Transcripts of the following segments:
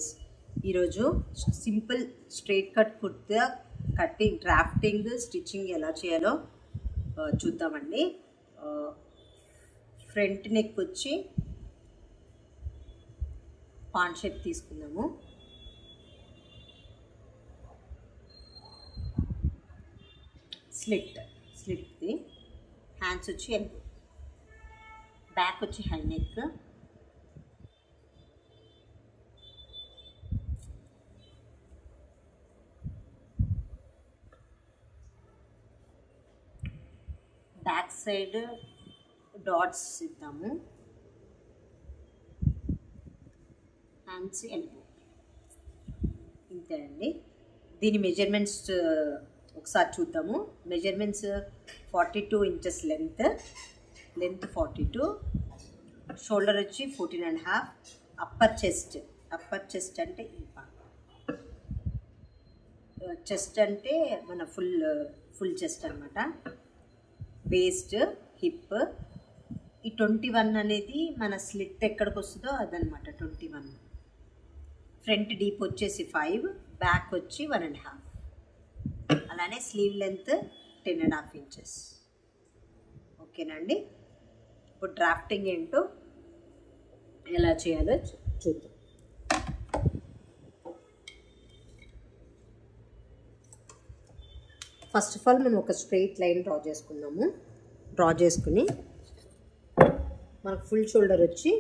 Guys, ఈరోజు simple straight cut kurta cutting, drafting, stitching ఎలా చేయాలో చూద్దామండి. ఫ్రంట్ నెక్ వచ్చి పాన్ షేప్ తీసుకుందాము. స్లిట్ది హ్యాండ్స్ వచ్చి ఎల్బో, బ్యాక్ వచ్చి high neck, back side dots ఇద్దాము, హ్యాండ్స్ ఎల్బో. ఇంతే అండి. దీని మెజర్మెంట్స్ ఒకసారి చూద్దాము. మెజర్మెంట్స్ 42 ఇంచెస్ లెంత్ 42, షోల్డర్ వచ్చి 14.5, అప్పర్ చెస్ట్ అంటే ఈ పార్ట్, చెస్ట్ అంటే మన ఫుల్ చెస్ట్ అనమాట. Waste, hip. ఈ 21 అనేది మన స్లిట్ ఎక్కడికి వస్తుందో అదనమాట 21. ఫ్రంట్ డీప్ వచ్చేసి 5, బ్యాక్ వచ్చి 1.5. అలానే స్లీవ్ లెంత్ 10.5 ఇంచెస్. ఓకేనండి. ఇప్పుడు డ్రాఫ్టింగ్ ఏంటో ఎలా చేయాలో చూద్దాం. ఫస్ట్ ఆఫ్ ఆల్ మనం ఒక స్ట్రెయిట్ లైన్ డ్రా చేసుకుందాము. డ్రా చేసుకుని మనకు ఫుల్ షోల్డర్ వచ్చి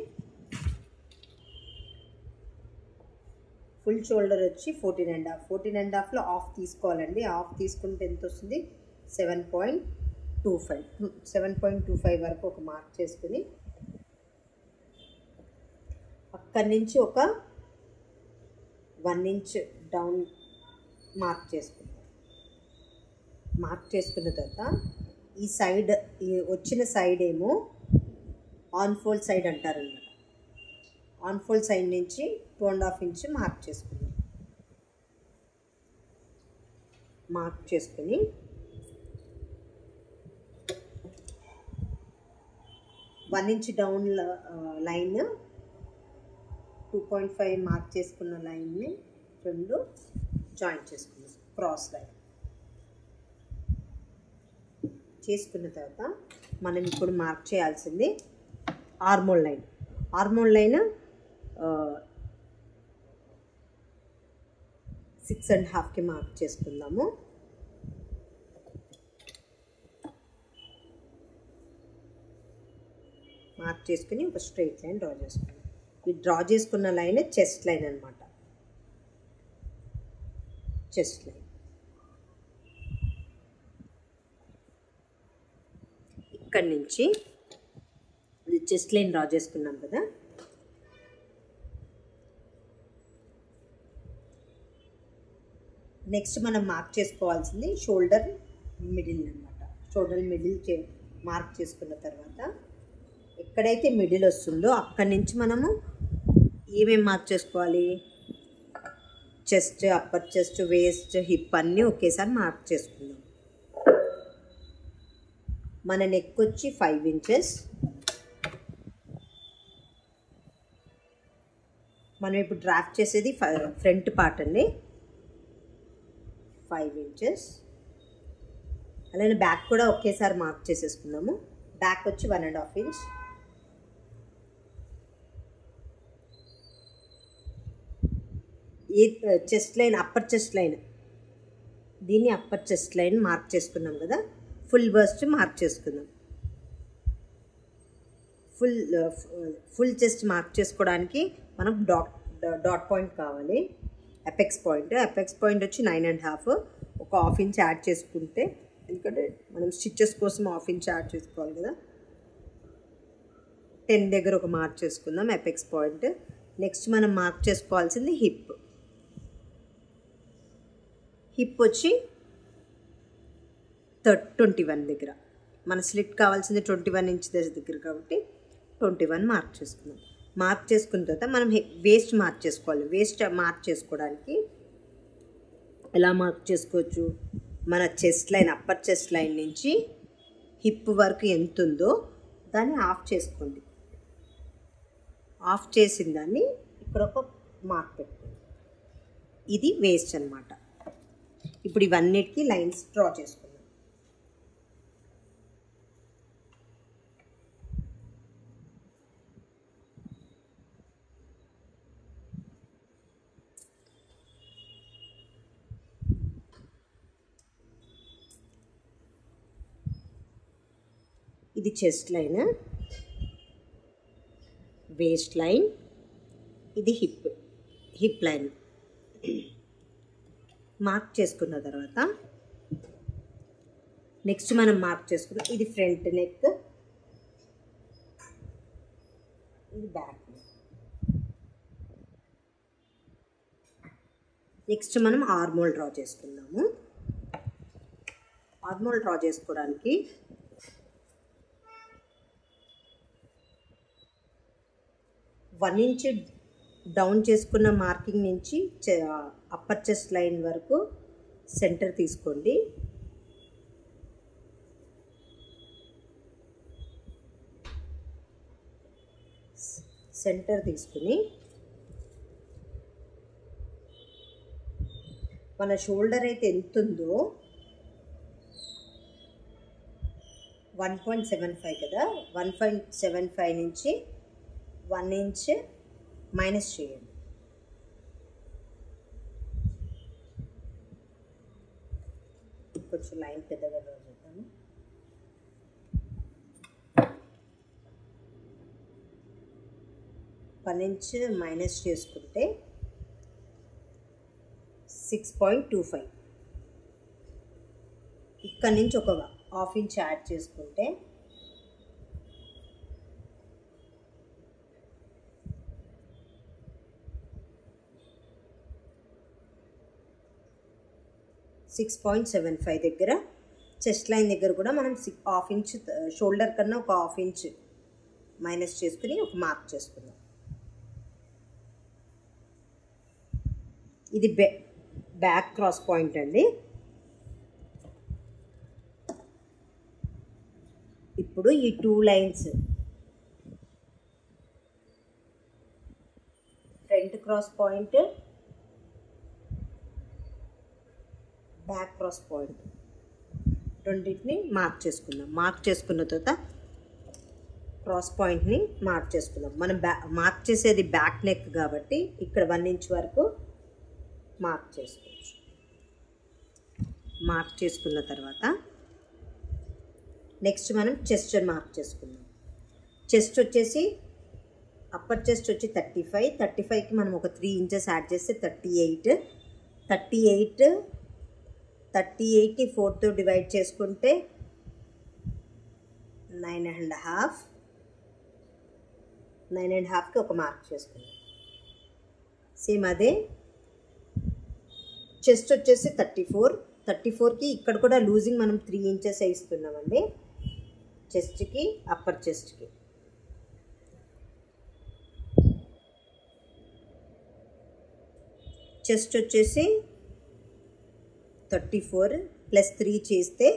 14.5లో ఆఫ్ తీసుకోవాలండి. ఆఫ్ తీసుకుంటే ఎంత వస్తుంది? 7.25 వరకు ఒక మార్క్ చేసుకుని అక్కడి నుంచి ఒక 1 ఇంచ్ డౌన్ మార్క్ చేసుకుంటాం. మార్క్ చేసుకున్న తర్వాత ఈ సైడ్, వచ్చిన సైడ్ ఏమో ఆన్ ఫోల్డ్ సైడ్ అంటారు అన్నమాట. ఆన్ ఫోల్డ్ సైడ్ నుంచి 2.5 ఇంచ్ మార్క్ చేసుకున్నాం. మార్క్ చేసుకుని 1 ఇంచ్ డౌన్ లైన్, 2.5 మార్క్ చేసుకున్న లైన్ని రెండు జాయిన్ చేసుకున్నాం. క్రాస్ లైన్ చేసుకున్న తర్వాత మనం ఇప్పుడు మార్క్ చేయాల్సింది ఆర్మోల్ లైన్. 6.5కి మార్క్ చేసుకుందాము. మార్క్ చేసుకుని ఒక స్ట్రైట్ లైన్ డ్రా చేసుకున్నాం. ఈ డ్రా చేసుకున్న లైన్ చెస్ట్ లైన్ అనమాట. చెస్ట్ లైన్ ఇక్కడి నుంచి చెస్ట్ లైన్ డ్రా చేసుకున్నాం కదా. నెక్స్ట్ మనం మార్క్ చేసుకోవాల్సింది షోల్డర్ మిడిల్ అనమాట. షోల్డర్ మిడిల్ మార్క్ చేసుకున్న తర్వాత ఎక్కడైతే మిడిల్ వస్తుందో అక్కడి నుంచి మనము ఏమేమి మార్క్ చేసుకోవాలి? Chest, upper chest, waste, hip అన్నీ ఒకేసారి మార్క్ చేసుకుందాం. మన నెక్ వచ్చి 5 ఇంచెస్. మనం ఇప్పుడు డ్రాఫ్ట్ చేసేది ఫ్రంట్ పార్ట్ అండి. 5 ఇంచెస్. అలానే బ్యాక్ కూడా ఒకేసారి మార్క్ చేసేసుకుందాము. బ్యాక్ వచ్చి 1.5 ఇంచ్. ఈ chest line, upper chest line, దీన్ని అప్పర్ చెస్ట్ లైన్ మార్క్ చేసుకున్నాం కదా. ఫుల్ బస్ట్ మార్క్ చేసుకుందాం. ఫుల్ చెస్ట్ మార్క్ చేసుకోవడానికి మనకు డాట్ పాయింట్ కావాలి. అపెక్స్ పాయింట్ వచ్చి 9.5. ఒక 1/2 ఇంచ్ యాడ్ చేసుకుంటే, ఎందుకంటే మనం స్టిచ్చెస్ కోసం 1/2 ఇంచ్ యాడ్ చేసుకోవాలి కదా. 10 దగ్గర ఒక మార్క్ చేసుకుందాం అపెక్స్ పాయింట్. నెక్స్ట్ మనం మార్క్ చేసుకోవాల్సింది హిప్ వచ్చి 21 దగ్గర. మన స్లిట్ కావాల్సింది 21 ఇంచ్ దగ్గర కాబట్టి 21 మార్క్ చేసుకుందాం. మార్క్ చేసుకున్న తర్వాత మనం వేస్ట్ మార్క్ చేసుకోవాలి. వేస్ట్ మార్క్ చేసుకోవడానికి ఎలా మార్క్ చేసుకోవచ్చు? మన chest line, upper chest line నుంచి హిప్ వరకు ఎంత ఉందో దాన్ని ఆఫ్ చేసుకోండి. ఆఫ్ చేసిన దాన్ని ఇక్కడ ఒక మార్క్ పెట్టుకోండి. ఇది వేస్ట్ అనమాట. ఇప్పుడు ఇవన్నిటికీ లైన్స్ డ్రా చేసుకుందాం. ఇది చెస్ట్ లైన్, వేస్ట్ లైన్, ఇది హిప్ లైన్. మార్క్ చేసుకున్న తర్వాత నెక్స్ట్ మనం మార్క్ చేసుకున్న ఇది ఫ్రంట్ నెక్, ఇది బ్యాక్ నెక్. నెక్స్ట్ మనం ఆర్మోల్ డ్రా చేసుకుందాము. ఆర్మోల్ డ్రా చేసుకోవడానికి 1 ఇంచ్ డౌన్ చేసుకున్న మార్కింగ్ నుంచి అప్పర్ చెస్ట్ లైన్ వరకు సెంటర్ తీసుకోండి. సెంటర్ తీసుకుని మన షోల్డర్ అయితే ఎంత ఉందో 1.75 కదా, 1.75 నుంచి 1 ఇంచ్ మైనస్ చేయండి. కొంచెం లైన్ పెద్దగా డ్రా చేద్దాము. వన్ ఇంచ్ మైనస్ చేసుకుంటే 6.25. ఇక్కడ నుంచి ఒక 1/2 ఇంచ్ యాడ్ చేసుకుంటే 6.75 దగ్గర చెస్ట్ లైన్ దగ్గర కూడా మనం 1/2 ఇంచ్ షోల్డర్ కన్నా ఒక 1/2 ఇంచ్ మైనస్ చేసుకుని ఒక మార్క్ చేసుకుందాం. ఇది బ్యాక్ క్రాస్ పాయింట్ అండి. ఇప్పుడు ఈ 2 lines front cross point, back cross point రెండింటిని మార్క్ చేసుకుందాం. మార్క్ చేసుకున్న తర్వాత క్రాస్ పాయింట్ని మార్క్ చేసుకుందాం. మనం మార్క్ చేసేది బ్యాక్ నెక్ కాబట్టి ఇక్కడ 1 ఇంచ్ వరకు మార్క్ చేసుకోవచ్చు. మార్క్ చేసుకున్న తర్వాత నెక్స్ట్ మనం చెస్ట్ మార్క్ చేసుకుందాం. చెస్ట్ వచ్చేసి అప్పర్ చెస్ట్ వచ్చి 35, 35కి మనం ఒక 3 ఇంచెస్ యాడ్ చేస్తే 38, 38కి 4తో డివైడ్ చేసుకుంటే 9.5, 9.5కి ఒక మార్క్ చేసుకుందాం. సేమ్ అదే చెస్ట్ వచ్చేసి 34, 34కి ఇక్కడ కూడా లూజింగ్ మనం 3 ఇంచెస్ ఇస్తున్నామండి. చెస్ట్కి అప్పర్ చెస్ట్కి చెస్ట్ వచ్చేసి 34 ప్లస్ 3 చేస్తే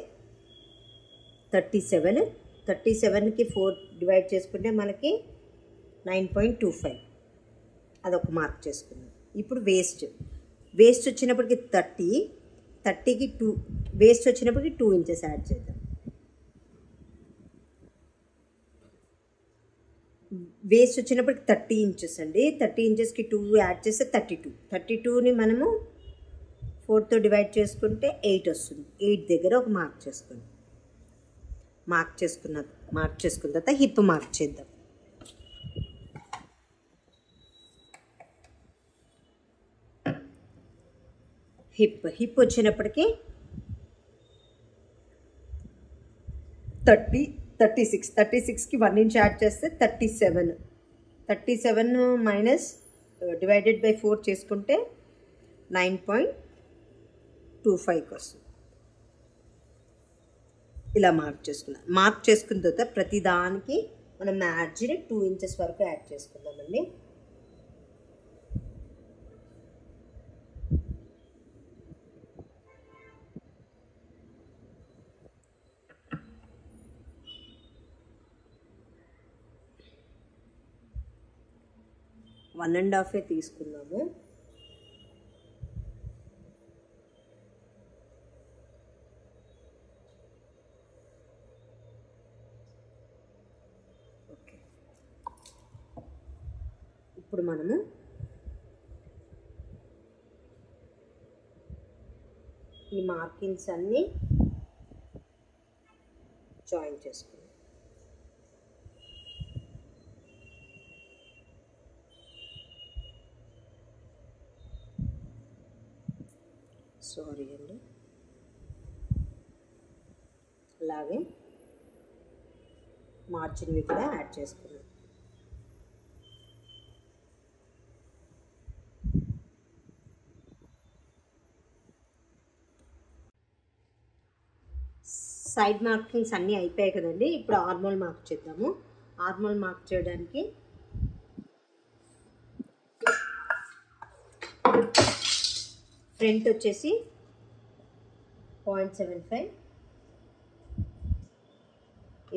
37, 37కి 4 డివైడ్ చేసుకుంటే మనకి 9.25, అదొక మార్క్ చేసుకుందాం. ఇప్పుడు వేస్ట్ వచ్చినప్పటికి 30కి 2 వేస్ట్ వచ్చినప్పటికి 2 ఇంచెస్ యాడ్ చేద్దాం. వేస్ట్ వచ్చినప్పటికి 30 ఇంచెస్ అండి. 30 ఇంచెస్కి 2 యాడ్ చేస్తే 32ని మనము 4తో డివైడ్ చేసుకుంటే 8 వస్తుంది. 8 దగ్గర ఒక మార్క్ చేసుకోండి. మార్క్ చేసుకున్న తర్వాత హిప్ మార్క్ చేద్దాం. హిప్ వచ్చినప్పటికీ 36కి 1 ఇంచ్ యాడ్ చేస్తే 37 మైనస్ డివైడెడ్ బై 4 చేసుకుంటే 9.25కి వస్తుంది. ఇలా మార్క్ చేసుకున్నాం. మార్క్ చేసుకున్న తర్వాత ప్రతి దానికి మనం మార్జిన్ 2 ఇంచెస్ వరకు యాడ్ చేసుకుందామండి. వన్ అండ్ హాఫే తీసుకున్నాము. ఇప్పుడు మనము ఈ మార్కింగ్స్ అన్నీ జాయిన్ చేసుకుందాం. సారీ అండి. అలాగే మార్జిన్వి కూడా యాడ్ చేసుకున్నాం. సైడ్ మార్కింగ్స్ అన్నీ అయిపోయాయి కదండి. ఇప్పుడు ఆర్మోల్ మార్క్ చేద్దాము. ఆర్మోల్ మార్క్ చేయడానికి ఫ్రంట్ వచ్చేసి 0.75.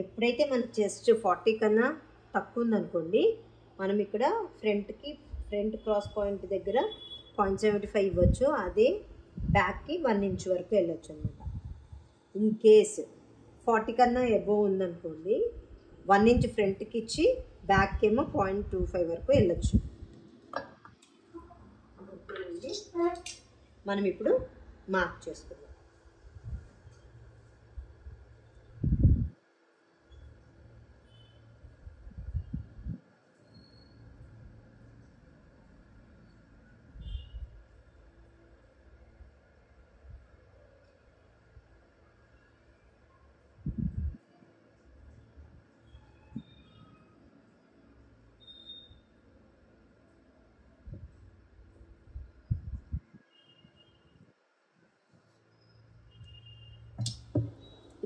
ఎప్పుడైతే మన చెస్ట్ 40 కన్నా తక్కువ ఉందనుకోండి, మనం ఇక్కడ ఫ్రంట్ క్రాస్ పాయింట్ దగ్గర 0.75 ఇవ్వచ్చు. అదే బ్యాక్కి 1 ఇంచ్ వరకు వెళ్ళొచ్చు అనమాట. ఇన్ కేస్ 40 కన్నా అబోవ్ ఉందనుకోండి, 1 ఇంచ్ ఫ్రంట్కి ఇచ్చి బ్యాక్ ఏమో 0.25 వరకు వెళ్ళొచ్చు. మనం ఇప్పుడు మార్క్ చేసుకుందాం.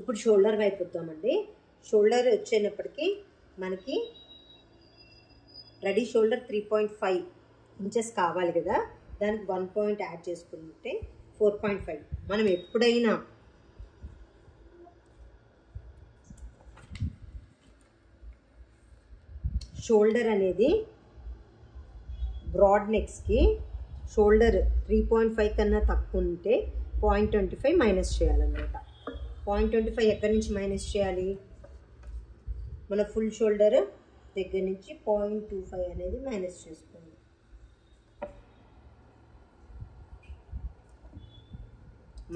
ఇప్పుడు షోల్డర్ వైపు వద్దామండి. షోల్డర్ వచ్చేటప్పటికి మనకి రెడీ షోల్డర్ 3.5 ఇంచెస్ కావాలి కదా, దానికి 1 పాయింట్ యాడ్ చేసుకుంటే 4.5. మనం ఎప్పుడైనా షోల్డర్ అనేది బ్రాడ్ నెక్స్కి షోల్డర్ 3.5 కన్నా తక్కువ ఉంటే 0.25 మైనస్ చేయాలన్నమాట. 0.25 ఎక్కడి నుంచి మైనస్ చేయాలి? మన ఫుల్ షోల్డర్ దగ్గర నుంచి 0.25 అనేది మైనస్ చేసుకోండి.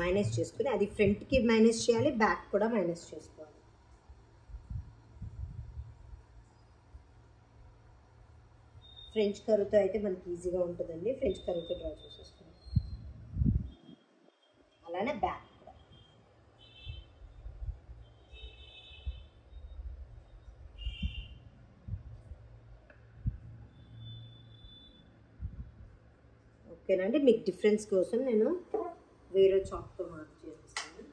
మైనస్ చేసుకుని అది ఫ్రంట్కి మైనస్ చేయాలి, బ్యాక్ కూడా మైనస్ చేసుకోవాలి. ఫ్రెంచ్ కర్వ్తో అయితే మనకి ఈజీగా ఉంటుందండి. ఫ్రెంచ్ కర్వ్తో డ్రా చేసేసుకోండి. అలానే బ్యాక్ కూడా. ఓకేనండి. మీకు డిఫరెన్స్ కోసం నేను వేరే చాక్తో మార్క్ చేస్తాను.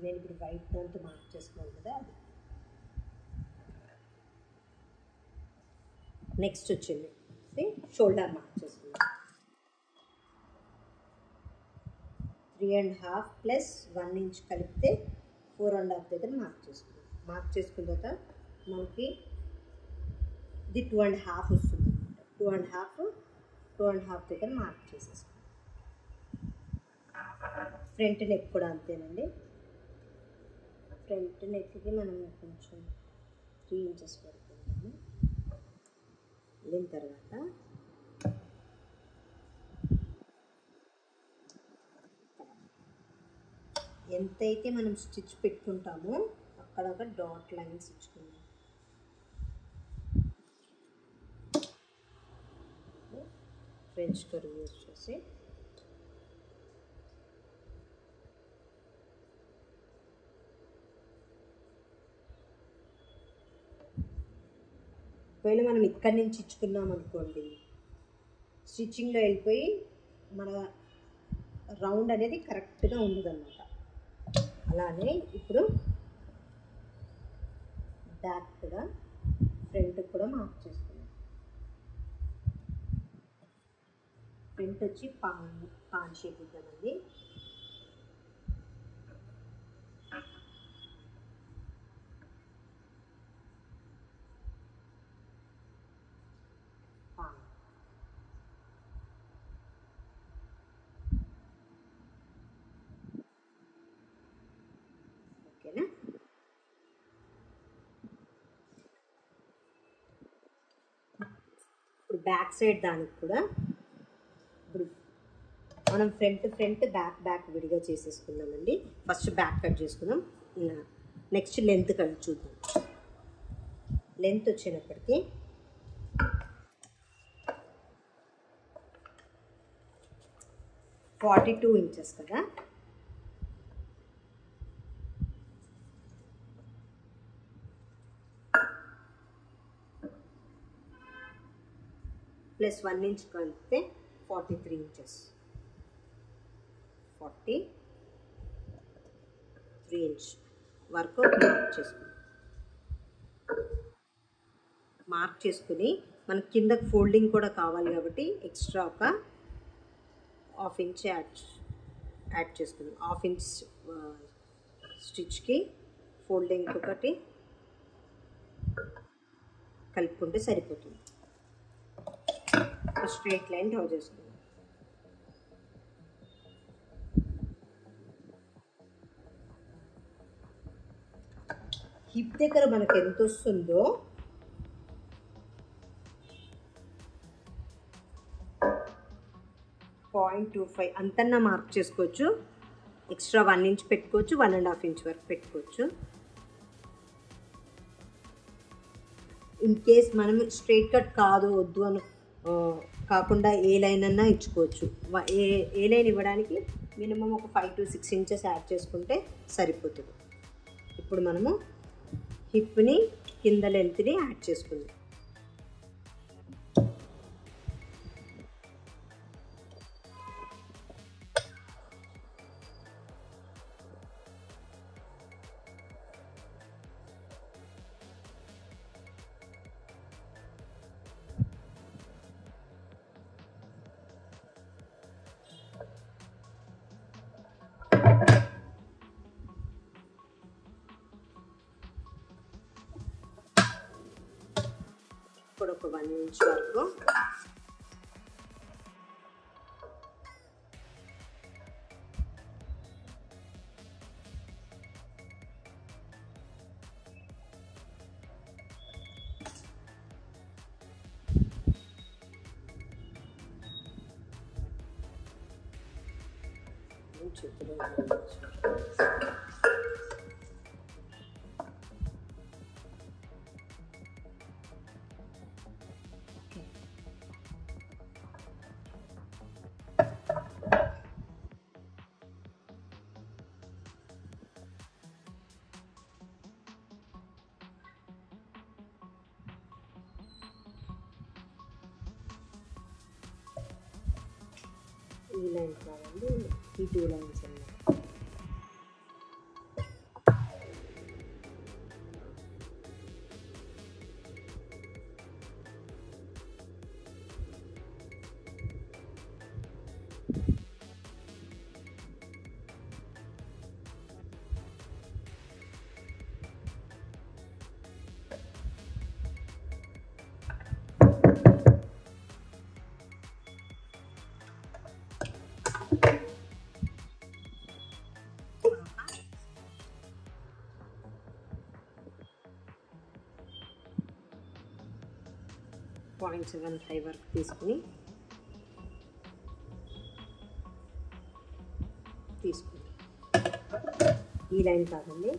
నేను ఇప్పుడు వైట్ దాంతో మార్క్ చేసుకోవాలి కదా. నెక్స్ట్ వచ్చింది షోల్డర్ మార్క్ చేసుకుందాం. 3.5 ప్లస్ 1 ఇంచ్ కలిపితే 4.5 దగ్గర మార్క్ చేసుకుందాం. మార్క్ చేసుకున్న తర్వాత మనకి ఇది 2.5 వస్తుంది. 2.5 దగ్గర మార్క్ చేసేసుకుందాం. ఫ్రంట్ నెక్ కూడా అంతేనండి. ఫ్రంట్ నెక్కి మనం కొంచెం 3 ఇంచెస్ పెడుతున్నాము. దీని తర్వాత ఎంతైతే మనం స్టిచ్ పెట్టుకుంటామో అక్కడ ఒక డాట్ లైన్స్ ఇచ్చుకుందాం. ఫ్రెంచ్ కర్వ్ యూజ్ చేసి ఒకవేళ మనం ఇక్కడి నుంచి ఇచ్చుకున్నాం అనుకోండి, స్టిచ్చింగ్లో వెళ్ళిపోయి మన రౌండ్ అనేది కరెక్ట్గా ఉండదన్నమాట. అలానే ఇప్పుడు బ్యాక్ కూడా ఫ్రంట్ కూడా మార్క్ చేసుకున్నాం. ఫ్రంట్ వచ్చి పాన్ షేప్ ఇద్దామండి. బ్యాక్ సైడ్ దానికి కూడా ఇప్పుడు మనం ఫ్రంట్ బ్యాక్ విడిగా చేసేసుకుందామండి. ఫస్ట్ బ్యాక్ కట్ చేసుకుందాం. నెక్స్ట్ లెంత్ కట్ చూద్దాం. లెంత్ వచ్చేటప్పటికి 42 ఇంచెస్ కదా. ప్లస్ 1 ఇంచ్ కలిపితే 43 ఇంచెస్. 43 ఇంచ్ వరకు మార్క్ చేసుకుని మనకి కిందకి ఫోల్డింగ్ కూడా కావాలి కాబట్టి ఎక్స్ట్రా ఒక హాఫ్ ఇంచ్ యాడ్ చేసుకుందాం. హాఫ్ ఇంచ్ స్టిచ్కి ఫోల్డింగ్ ఒకటి కలుపుకుంటే సరిపోతుంది. స్ట్రైట్ లైన్ డ్రా చేసుకుందాం. హిప్ దగ్గర మనకు ఎంత వస్తుందో .25 అంతన్నా మార్క్ చేసుకోవచ్చు. ఎక్స్ట్రా 1 ఇంచ్ పెట్టుకోవచ్చు, 1.5 ఇంచ్ వరకు పెట్టుకోవచ్చు. ఇన్ కేస్ మనం స్ట్రైట్ కట్ కాదు వద్దు అని కాకుండా ఏ లైన్ అన్నా ఇచ్చుకోవచ్చు. ఏ లైన్ ఇవ్వడానికి మినిమం ఒక 5 to 6 ఇంచెస్ యాడ్ చేసుకుంటే సరిపోతుంది. ఇప్పుడు మనము హిప్ని కింద లెంత్ని యాడ్ చేసుకుందాం. ఇప్పుడు ఒక 1 ఇంచ్ వరకు ఈ లైన్ కావాలి, ఈ 2 లైన్స్ ఉన్నాయి. .75 వరకు తీసుకుని ఈ లైన్ కాదండి,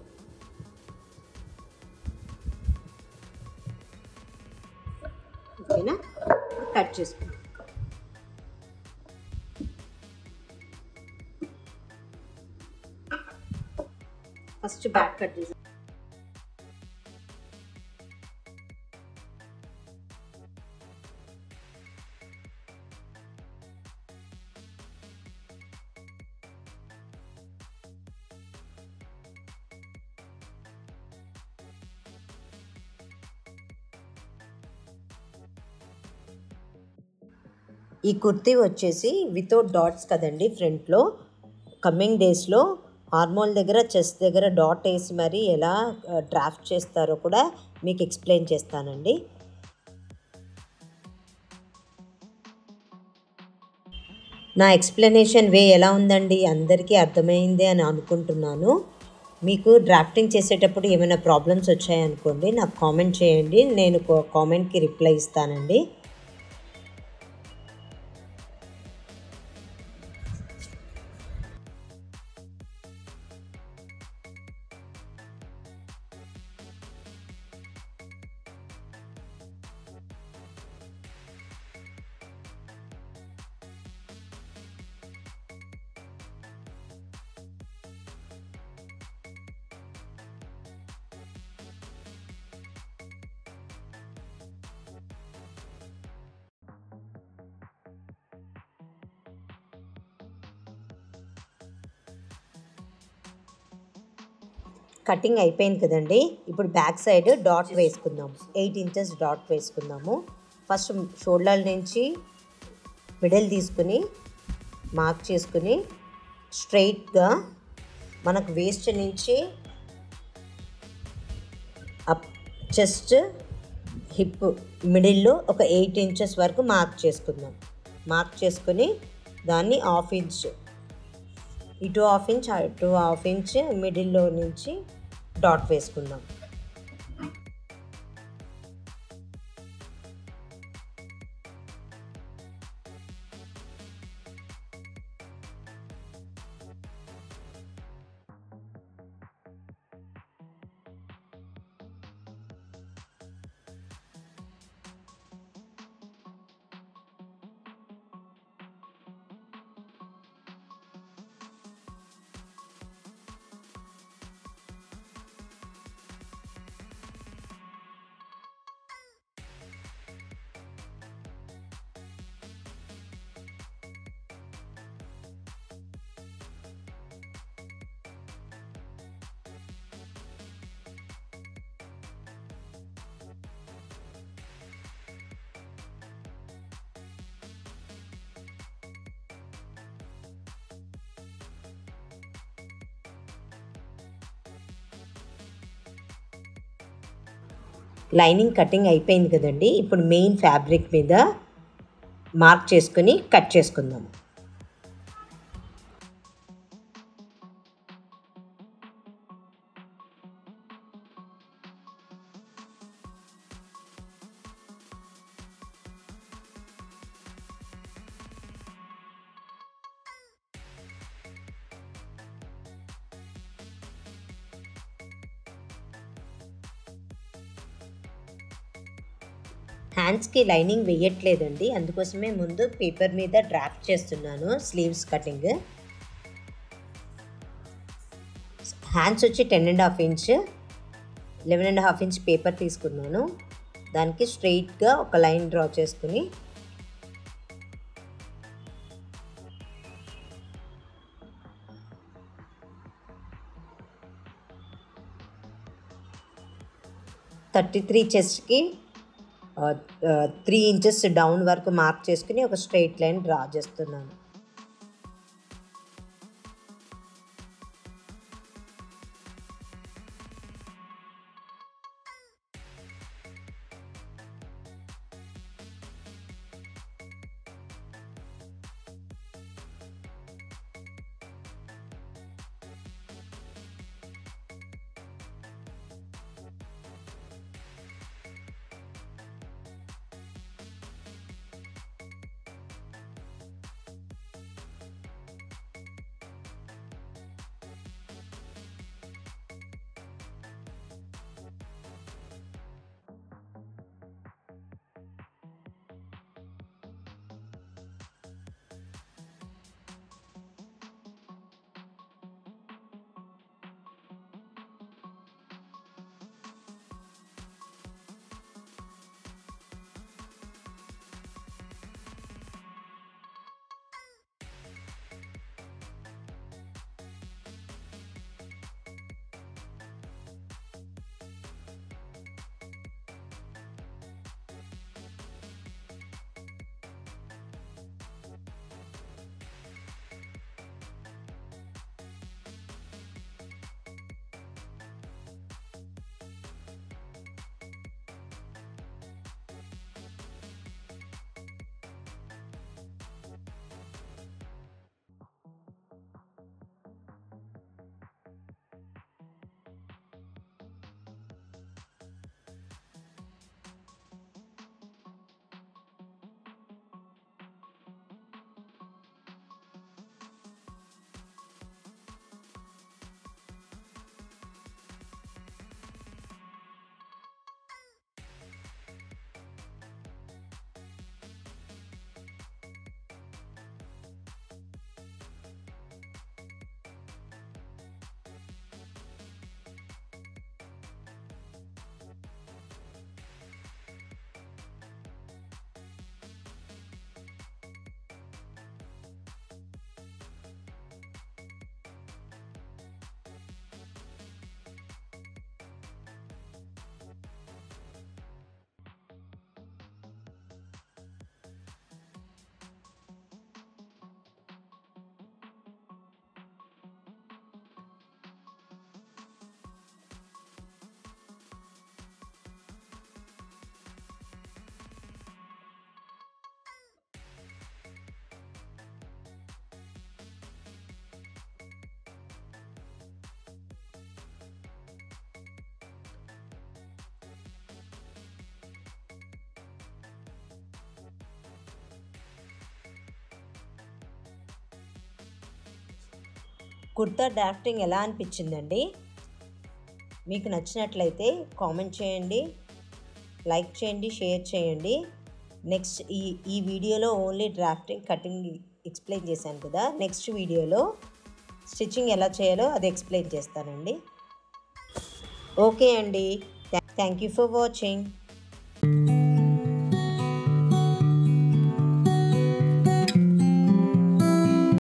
ఓకేనా. కట్ చేసుకుందాం. ఫస్ట్ బ్యాక్ కట్ చేసి ఈ కుర్తీ వచ్చేసి వితౌట్ డాట్స్ కదండి ఫ్రంట్లో. కమింగ్ డేస్లో ఆర్మోల్ దగ్గర చెస్ట్ దగ్గర డాట్ వేసి మరి ఎలా డ్రాఫ్ట్ చేస్తారో కూడా మీకు ఎక్స్ప్లెయిన్ చేస్తానండి. నా ఎక్స్ప్లెనేషన్ వే ఎలా ఉందండి, అందరికీ అర్థమైంది అని అనుకుంటున్నాను. మీకు డ్రాఫ్టింగ్ చేసేటప్పుడు ఏమైనా ప్రాబ్లమ్స్ వచ్చాయనుకోండి నాకు కామెంట్ చేయండి, నేను కామెంట్కి రిప్లై ఇస్తానండి. కటింగ్ అయిపోయింది కదండి. ఇప్పుడు బ్యాక్ సైడ్ డాట్ వేసుకుందాము. 8 ఇంచెస్ డాట్ వేసుకుందాము. ఫస్ట్ షోల్డర్ నుంచి మిడిల్ తీసుకుని మార్క్ చేసుకుని స్ట్రైట్గా మనకు వేస్ట్ నుంచి అప్ చెస్ట్ హిప్ మిడిల్లో ఒక 8 ఇంచెస్ వరకు మార్క్ చేసుకుందాం. మార్క్ చేసుకుని దాన్ని హాఫ్ ఇంచ్ ఇటు హాఫ్ ఇంచ్ అటు హాఫ్ ఇంచ్ మిడిల్లో నుంచి డాట్ వేసుకుందాం. లైనింగ్ కటింగ్ అయిపోయింది కదండి. ఇప్పుడు మెయిన్ ఫ్యాబ్రిక్ మీద మార్క్ చేసుకుని కట్ చేసుకుందాం. హ్యాండ్స్కి లైనింగ్ వేయట్లేదండి, అందుకోసమే ముందు పేపర్ మీద డ్రాఫ్ట్ చేస్తున్నాను స్లీవ్స్ కటింగ్. హ్యాండ్స్ వచ్చి 10.5 ఇంచ్ 11.5 ఇంచ్ పేపర్ తీసుకున్నాను. దానికి స్ట్రెయిట్గా ఒక లైన్ డ్రా చేసుకుని (33) చెస్ట్కి 3 ఇంచెస్ డౌన్ వరకు మార్క్ చేసుకుని ఒక స్ట్రెయిట్ లైన్ డ్రా చేస్తున్నాను. కుర్తా డ్రాఫ్టింగ్ ఎలా అనిపించిందండి? మీకు నచ్చినట్లయితే కామెంట్ చేయండి, లైక్ చేయండి, షేర్ చేయండి. నెక్స్ట్ ఈ వీడియోలో ఓన్లీ డ్రాఫ్టింగ్ కటింగ్ ఎక్స్ప్లెయిన్ చేశాను కదా, నెక్స్ట్ వీడియోలో స్టిచ్చింగ్ ఎలా చేయాలో అది ఎక్స్ప్లెయిన్ చేస్తానండి. ఓకే అండి, థ్యాంక్ యూ ఫర్ వాచింగ్.